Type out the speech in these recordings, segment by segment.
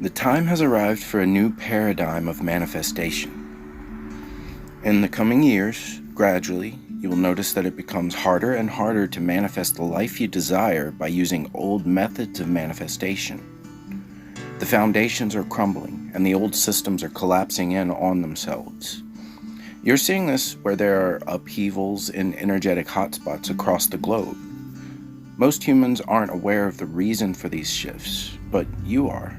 The time has arrived for a new paradigm of manifestation. In the coming years, gradually, you will notice that it becomes harder and harder to manifest the life you desire by using old methods of manifestation. The foundations are crumbling, and the old systems are collapsing in on themselves. You're seeing this where there are upheavals in energetic hotspots across the globe. Most humans aren't aware of the reason for these shifts, but you are.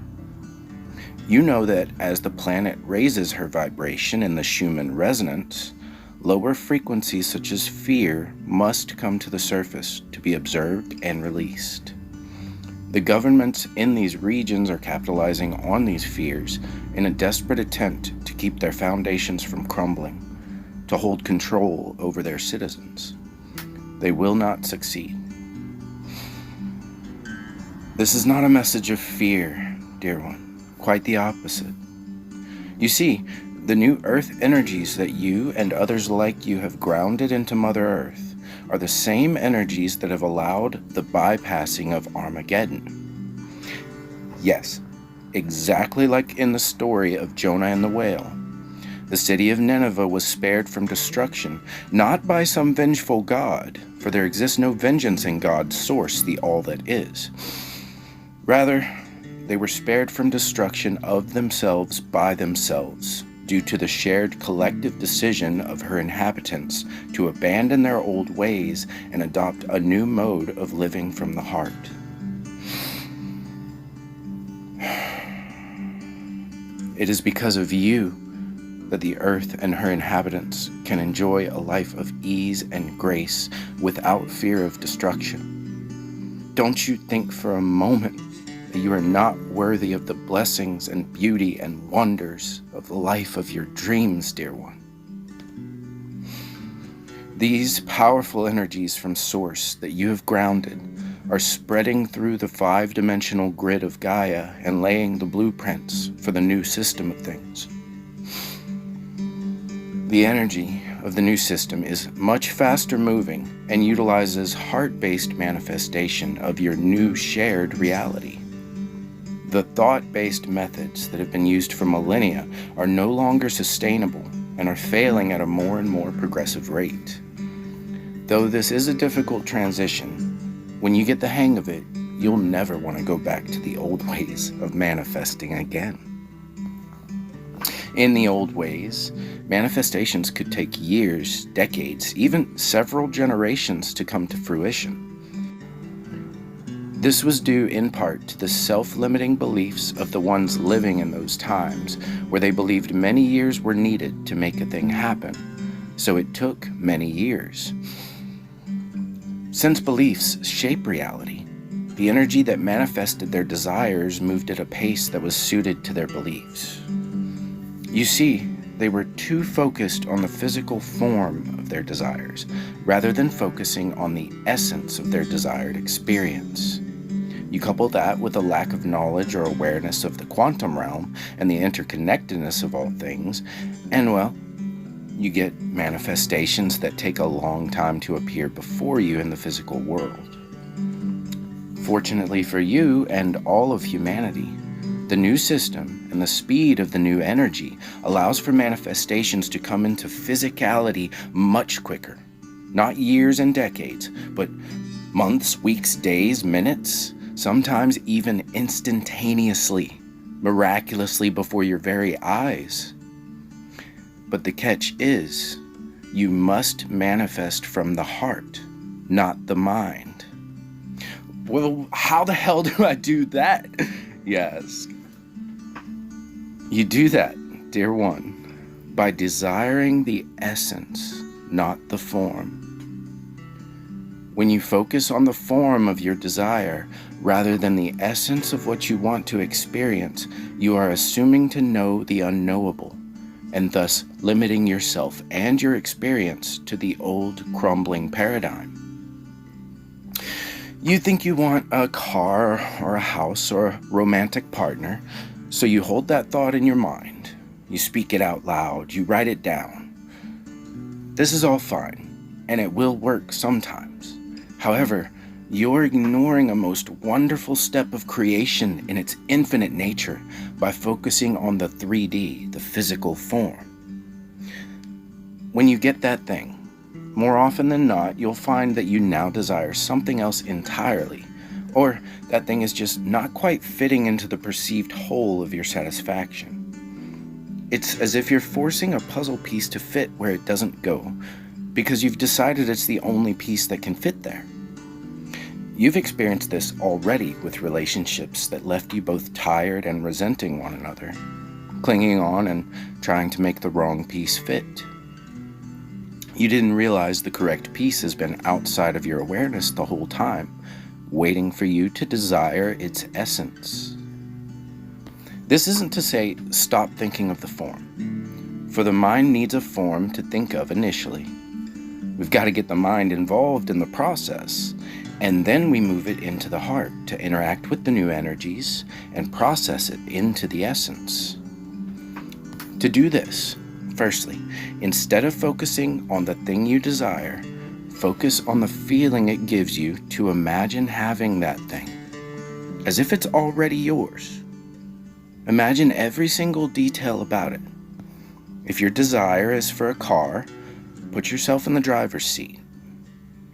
You know that as the planet raises her vibration in the Schumann resonance, lower frequencies such as fear must come to the surface to be observed and released. The governments in these regions are capitalizing on these fears in a desperate attempt to keep their foundations from crumbling, to hold control over their citizens. They will not succeed. This is not a message of fear, dear one. Quite the opposite. You see, the new earth energies that you and others like you have grounded into Mother Earth are the same energies that have allowed the bypassing of Armageddon. Yes, exactly like in the story of Jonah and the whale. The city of Nineveh was spared from destruction, not by some vengeful god, for there exists no vengeance in God's source, the all that is. Rather, they were spared from destruction of themselves by themselves, due to the shared collective decision of her inhabitants to abandon their old ways and adopt a new mode of living from the heart. It is because of you that the earth and her inhabitants can enjoy a life of ease and grace without fear of destruction. Don't you think for a moment that you are not worthy of the blessings and beauty and wonders of the life of your dreams, dear one. These powerful energies from Source that you have grounded are spreading through the five-dimensional grid of Gaia and laying the blueprints for the new system of things. The energy of the new system is much faster moving and utilizes heart-based manifestation of your new shared reality. The thought-based methods that have been used for millennia are no longer sustainable and are failing at a more and more progressive rate. Though this is a difficult transition, when you get the hang of it, you'll never want to go back to the old ways of manifesting again. In the old ways, manifestations could take years, decades, even several generations to come to fruition. This was due in part to the self-limiting beliefs of the ones living in those times, where they believed many years were needed to make a thing happen, so it took many years. Since beliefs shape reality, the energy that manifested their desires moved at a pace that was suited to their beliefs. You see, they were too focused on the physical form of their desires, rather than focusing on the essence of their desired experience. You couple that with a lack of knowledge or awareness of the quantum realm and the interconnectedness of all things, and well, you get manifestations that take a long time to appear before you in the physical world. Fortunately for you and all of humanity, the new system and the speed of the new energy allows for manifestations to come into physicality much quicker. Not years and decades, but months, weeks, days, minutes, sometimes even instantaneously, miraculously before your very eyes. But the catch is, you must manifest from the heart, not the mind. Well, how the hell do I do that? You ask. You do that, dear one, by desiring the essence, not the form. When you focus on the form of your desire, rather than the essence of what you want to experience, you are assuming to know the unknowable, and thus limiting yourself and your experience to the old, crumbling paradigm. You think you want a car or a house or a romantic partner, so you hold that thought in your mind. You speak it out loud, you write it down. This is all fine, and it will work sometimes. However, you're ignoring a most wonderful step of creation in its infinite nature by focusing on the 3D, the physical form. When you get that thing, more often than not, you'll find that you now desire something else entirely, or that thing is just not quite fitting into the perceived whole of your satisfaction. It's as if you're forcing a puzzle piece to fit where it doesn't go, because you've decided it's the only piece that can fit there. You've experienced this already with relationships that left you both tired and resenting one another, clinging on and trying to make the wrong piece fit. You didn't realize the correct piece has been outside of your awareness the whole time, waiting for you to desire its essence. This isn't to say stop thinking of the form, for the mind needs a form to think of initially. We've got to get the mind involved in the process, and then we move it into the heart to interact with the new energies and process it into the essence. To do this, firstly, instead of focusing on the thing you desire, focus on the feeling it gives you to imagine having that thing, as if it's already yours. Imagine every single detail about it. If your desire is for a car, put yourself in the driver's seat.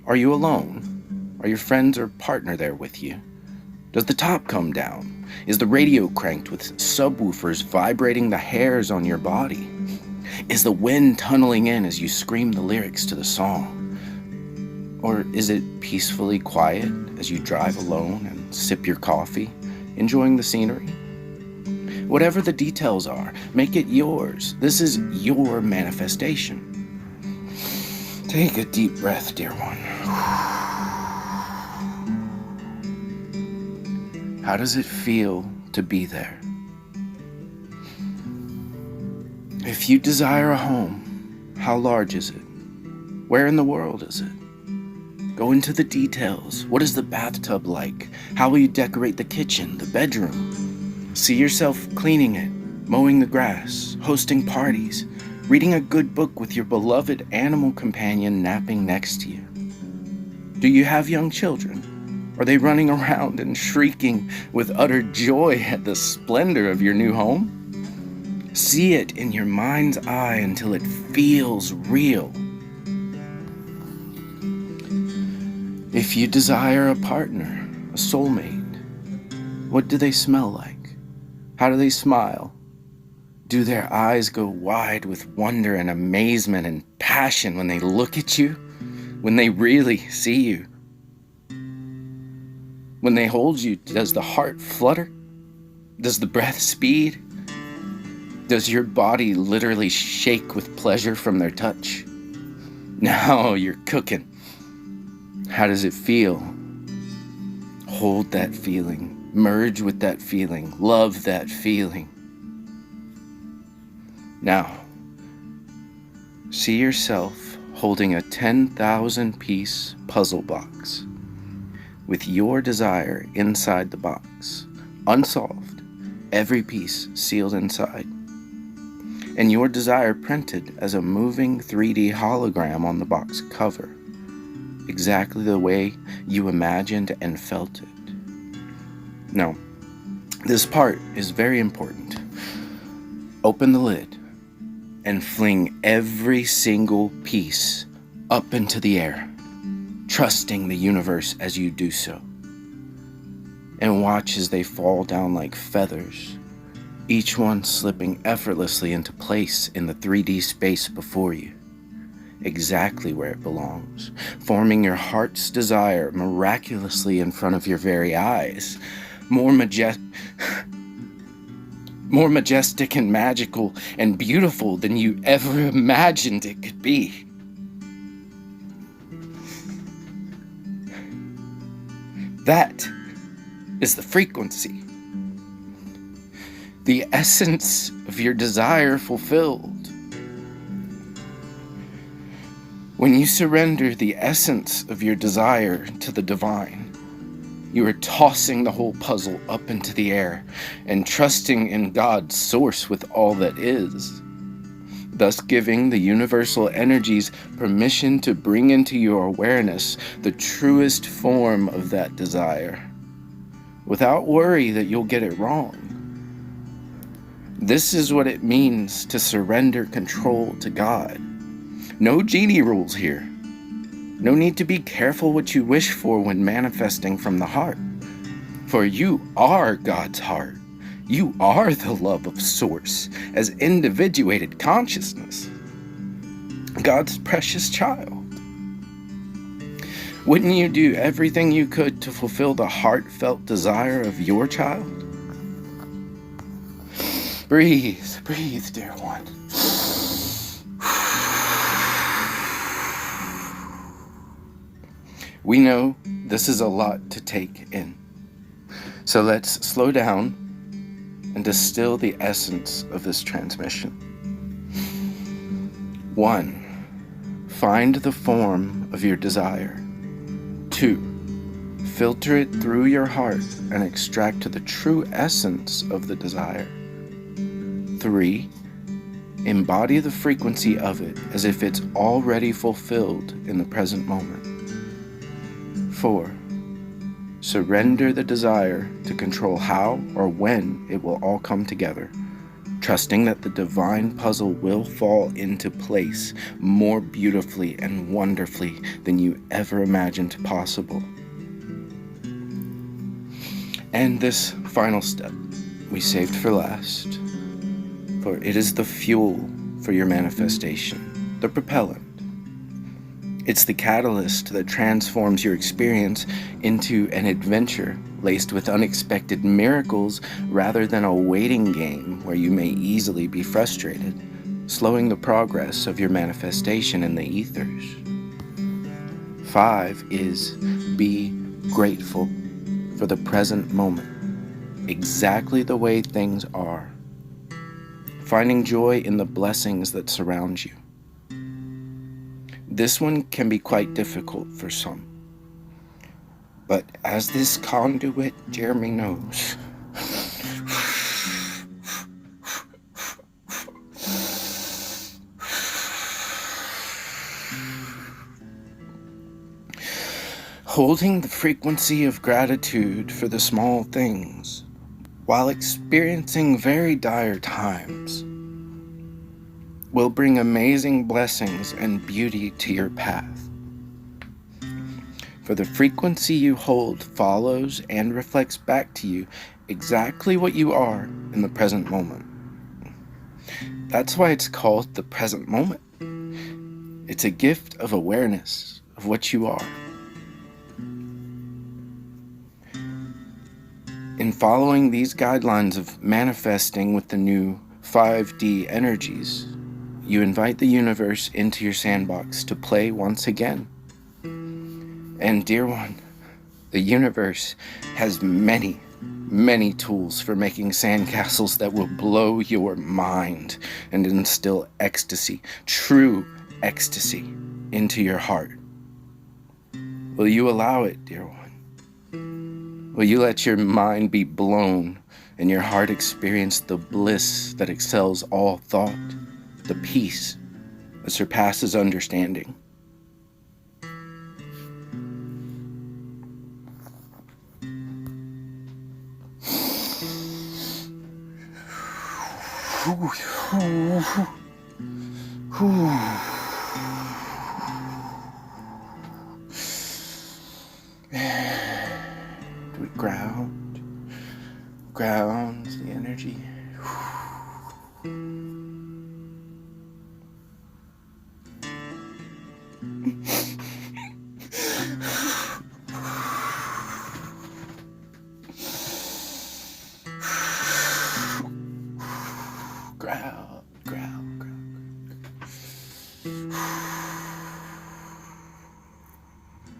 Are you alone? Are your friends or partner there with you? Does the top come down? Is the radio cranked with subwoofers vibrating the hairs on your body? Is the wind tunneling in as you scream the lyrics to the song? Or is it peacefully quiet as you drive alone and sip your coffee, enjoying the scenery? Whatever the details are, make it yours. This is your manifestation. Take a deep breath, dear one. How does it feel to be there? If you desire a home, how large is it? Where in the world is it? Go into the details. What is the bathtub like? How will you decorate the kitchen, the bedroom? See yourself cleaning it, mowing the grass, hosting parties, reading a good book with your beloved animal companion napping next to you. Do you have young children? Are they running around and shrieking with utter joy at the splendor of your new home? See it in your mind's eye until it feels real. If you desire a partner, a soulmate, what do they smell like? How do they smile? Do their eyes go wide with wonder and amazement and passion when they look at you? When they really see you? When they hold you, does the heart flutter? Does the breath speed? Does your body literally shake with pleasure from their touch? Now you're cooking. How does it feel? Hold that feeling. Merge with that feeling. Love that feeling. Now, see yourself holding a 10,000-piece puzzle box with your desire inside the box, unsolved, every piece sealed inside, and your desire printed as a moving 3D hologram on the box cover, exactly the way you imagined and felt it. Now, this part is very important. Open the lid and fling every single piece up into the air, trusting the universe as you do so. And watch as they fall down like feathers, each one slipping effortlessly into place in the 3D space before you, exactly where it belongs, forming your heart's desire miraculously in front of your very eyes, more majestic and magical and beautiful than you ever imagined it could be. That is the frequency, the essence of your desire fulfilled. When you surrender the essence of your desire to the divine, you are tossing the whole puzzle up into the air and trusting in God's source with all that is. thus giving the universal energies permission to bring into your awareness the truest form of that desire, without worry that you'll get it wrong. This is what it means to surrender control to God. No genie rules here. No need to be careful what you wish for when manifesting from the heart. For you are God's heart. You are the love of Source as individuated consciousness, God's precious child. Wouldn't you do everything you could to fulfill the heartfelt desire of your child? Breathe, breathe, dear one. We know this is a lot to take in, so let's slow down and distill the essence of this transmission. 1. Find the form of your desire. 2. Filter it through your heart and extract the true essence of the desire. 3. Embody the frequency of it as if it's already fulfilled in the present moment. 4. Surrender the desire to control how or when it will all come together, trusting that the divine puzzle will fall into place more beautifully and wonderfully than you ever imagined possible. And this final step we saved for last, for it is the fuel for your manifestation, the propellant. It's the catalyst that transforms your experience into an adventure laced with unexpected miracles rather than a waiting game where you may easily be frustrated, slowing the progress of your manifestation in the ethers. 5 is be grateful for the present moment, exactly the way things are, finding joy in the blessings that surround you. This one can be quite difficult for some. But as this conduit Jeremy knows, holding the frequency of gratitude for the small things while experiencing very dire times will bring amazing blessings and beauty to your path. For the frequency you hold follows and reflects back to you exactly what you are in the present moment. That's why it's called the present moment. It's a gift of awareness of what you are. In following these guidelines of manifesting with the new 5D energies, you invite the universe into your sandbox to play once again. And dear one, the universe has many, many tools for making sandcastles that will blow your mind and instill ecstasy, true ecstasy, into your heart. Will you allow it, dear one? Will you let your mind be blown and your heart experience the bliss that excels all thought? The peace that surpasses understanding. Do we ground the energy? Ground.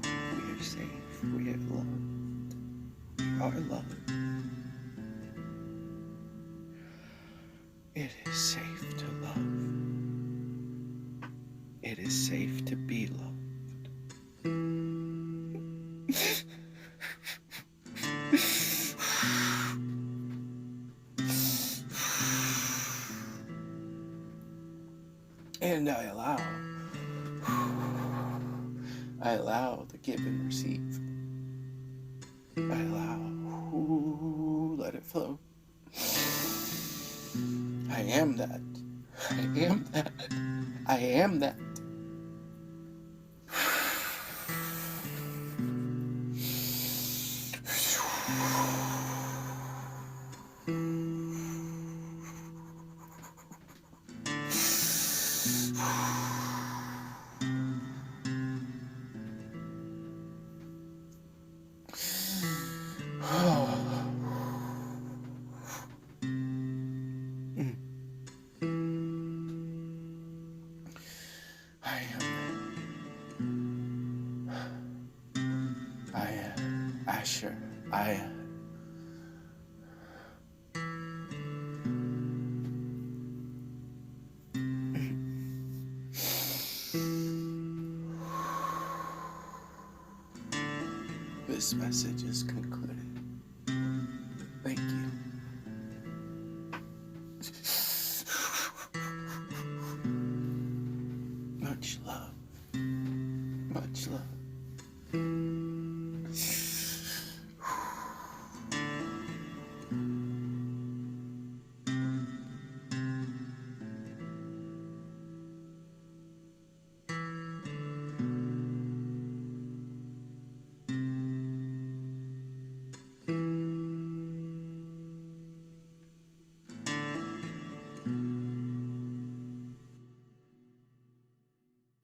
We are safe. We are loved. We are loved. It is safe to love. It is safe to be loved. And I allow the give and receive. I allow, let it flow. I am that. I am that. I am that. Asher, this message is concluded.